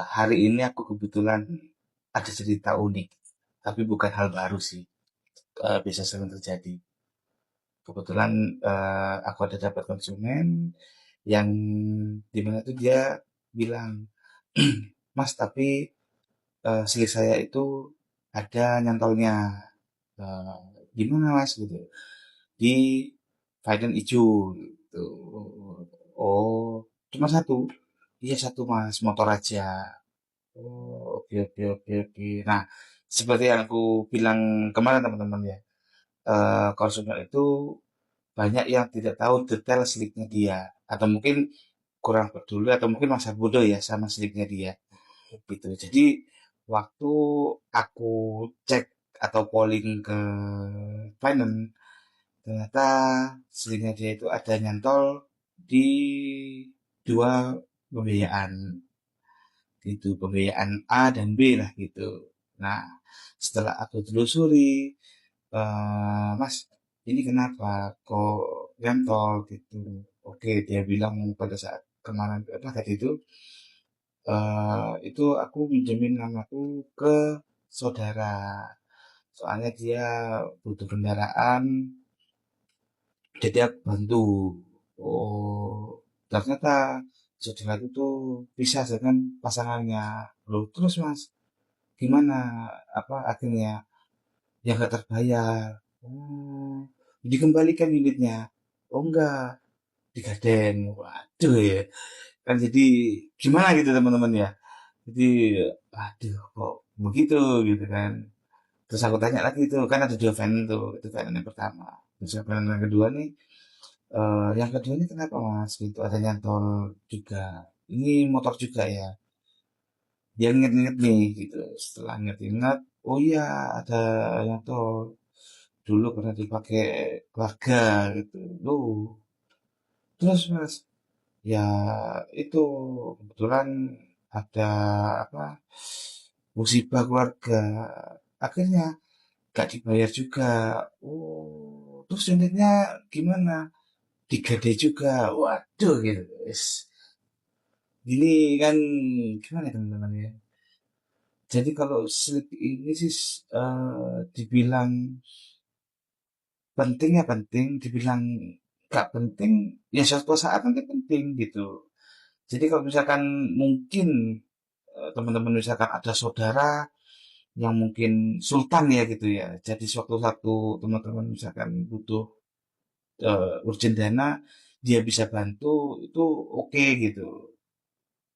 Hari ini aku kebetulan ada cerita unik, tapi bukan hal baru sih. Bisa sering terjadi. Kebetulan aku ada dapat konsumen yang dimana tuh dia bilang, Mas, tapi slip saya itu ada nyantolnya. Eh, Gimana Mas gitu? Di Biden hijau gitu. Oh, cuma satu. Iya satu Mas, motor aja. Oh, oke oke oke oke. Nah, seperti yang aku bilang kemarin teman-teman ya, konsumen itu banyak yang tidak tahu detail selipnya dia, atau mungkin kurang peduli, atau mungkin masa bodoh ya sama selipnya dia, gitu. Jadi waktu aku cek atau polling ke finance, ternyata selipnya dia itu ada nyantol di dua pembiayaan gitu, pembiayaan A dan B lah gitu. Nah, setelah aku telusuri, Mas, ini kenapa kok nyantol gitu? Oke, dia bilang pada saat kemarin apa tadi itu aku minjemin namaku ke saudara. Soalnya dia butuh kendaraan, jadi aku bantu. Oh, ternyata saudara itu tuh pisah dengan pasangannya. Loh, terus Mas, gimana apa akhirnya ya nggak terbayar. Oh, dikembalikan unitnya. Oh enggak, digaden. Waduh ya, kan jadi gimana gitu teman-teman ya. Jadi aduh kok begitu gitu kan. Terus aku tanya lagi tuh, kan ada dua fan tuh, itu fan yang pertama. Terus fan yang kedua nih, yang kedua ini kenapa Mas gitu, ada nyantol juga. Ini motor juga ya. Dia inget-inget nih gitu. Setelah inget-inget, oh iya ada nyantol dulu pernah dipakai keluarga gitu. Loh, terus Mas, ya itu kebetulan ada apa musibah keluarga. Akhirnya gak dibayar juga. Oh, terus unitnya gimana? Digade juga. Waduh gitu. Ini kan gimana teman-teman ya? Jadi kalau slip ini sih dibilang penting ya penting, dibilang gak penting ya suatu saat nanti penting gitu. Jadi kalau misalkan mungkin teman-teman misalkan ada saudara yang mungkin sultan ya gitu ya. Jadi suatu teman-teman misalkan butuh urgent dana, dia bisa bantu itu oke gitu.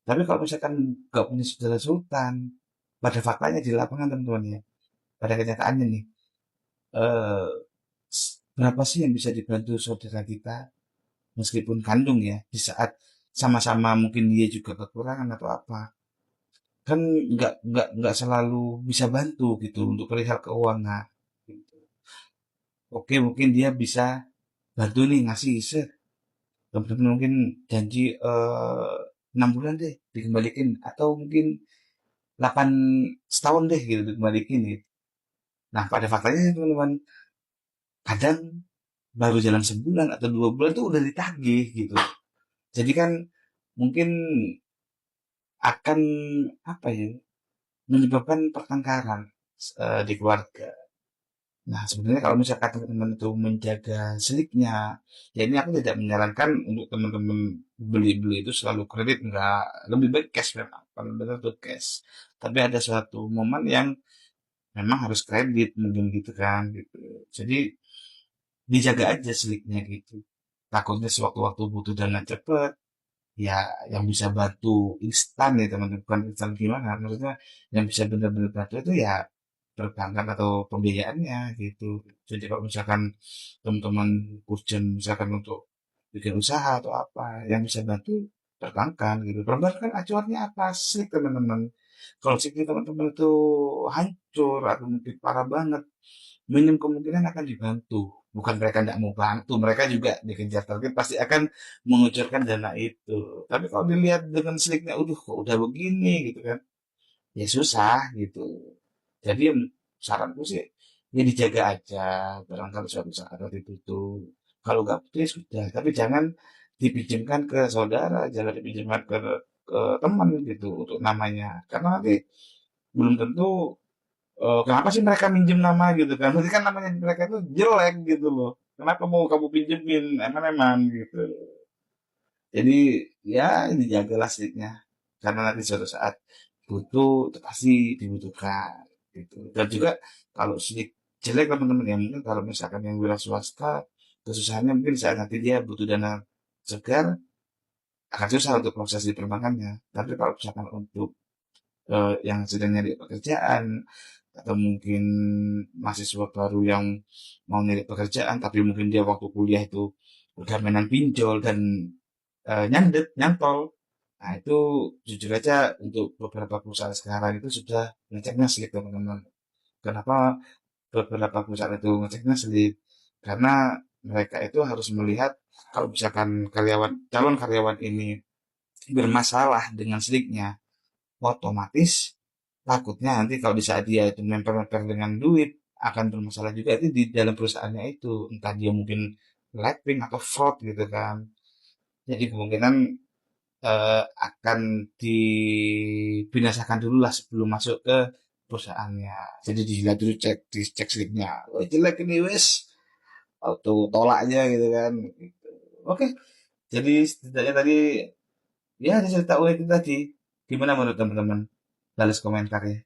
Tapi kalau misalkan gak punya saudara sultan, pada faktanya di lapangan teman-teman ya, pada kenyataannya nih, eh, berapa sih yang bisa dibantu saudara kita meskipun kandung ya di saat sama-sama mungkin dia juga kekurangan atau apa, kan nggak selalu bisa bantu gitu untuk perihal keuangan gitu. Oke mungkin dia bisa bantu nih ngasih set teman-teman mungkin janji 6 bulan deh dikembalikin atau mungkin 8 setahun deh gitu dikembalikin gitu. Nah pada faktanya teman-teman kadang baru jalan sebulan atau 2 bulan tuh udah ditagih gitu. Jadi kan mungkin akan apa ya menyebabkan pertengkaran di keluarga. Nah, sebenarnya kalau misalkan teman-teman itu menjaga seliknya, ya ini aku tidak menyarankan untuk teman-teman beli-beli itu selalu kredit, enggak. Lebih baik cash memang, paling benar tuh cash. Tapi ada suatu momen yang memang harus kredit, mungkin gitu kan, gitu. Jadi, dijaga aja seliknya gitu. Takutnya sewaktu-waktu butuh dana cepet, ya yang bisa bantu instan ya teman-teman, bukan instan gimana, maksudnya yang bisa benar-benar bantu itu ya perbankan atau pembiayaannya gitu. Jadi kalau misalkan teman-teman urgent misalkan untuk bikin usaha atau apa, yang bisa bantu perbankan gitu. Perbankan acuannya apa sih teman-teman? Kalau sih teman-teman itu hancur atau mungkin parah banget, minim kemungkinan akan dibantu. Bukan mereka tidak mau bantu, mereka juga dikejar target pasti akan mengucurkan dana itu. Tapi kalau dilihat dengan seliknya, kok udah begini gitu kan, ya susah gitu. Jadi saranku sih ya dijaga aja barangkali suatu saat nanti butuh. Kalau nggak butuh ya sudah, tapi jangan dipinjamkan ke saudara, jangan dipinjamkan ke teman gitu untuk namanya. Karena nanti belum tentu kenapa sih mereka minjem nama gitu kan? Berarti kan namanya mereka itu jelek gitu loh. Kenapa mau kamu pinjemin? Emang gitu. Jadi ya dijagalah sedikitnya. Karena nanti suatu saat butuh itu pasti dibutuhkan gitu. Dan juga kalau sedikit jelek teman-teman ya mungkin kalau misalkan yang wira swasta kesusahannya mungkin saat nanti dia butuh dana segar akan susah untuk proses di perbankannya. Tapi kalau misalkan untuk yang sedang nyari pekerjaan atau mungkin mahasiswa baru yang mau nyari pekerjaan tapi mungkin dia waktu kuliah itu udah mainan pinjol dan nyandet, nyantol. Nah itu jujur aja untuk beberapa perusahaan sekarang itu sudah ngeceknya slip teman-teman. Kenapa beberapa perusahaan itu ngeceknya slip? Karena mereka itu harus melihat kalau misalkan calon karyawan ini bermasalah dengan slipnya, otomatis takutnya nanti kalau di saat dia itu memper-memper dengan duit akan bermasalah juga itu di dalam perusahaannya itu entah dia mungkin lapping atau fraud gitu kan jadi kemungkinan akan dibinasakan dulu lah sebelum masuk ke perusahaannya jadi dilihat dulu dicek slipnya oh jelek ini wes auto tolak aja gitu kan gitu. Oke jadi setidaknya tadi ya ada cerita unik itu tadi gimana menurut teman-teman balas komentar ya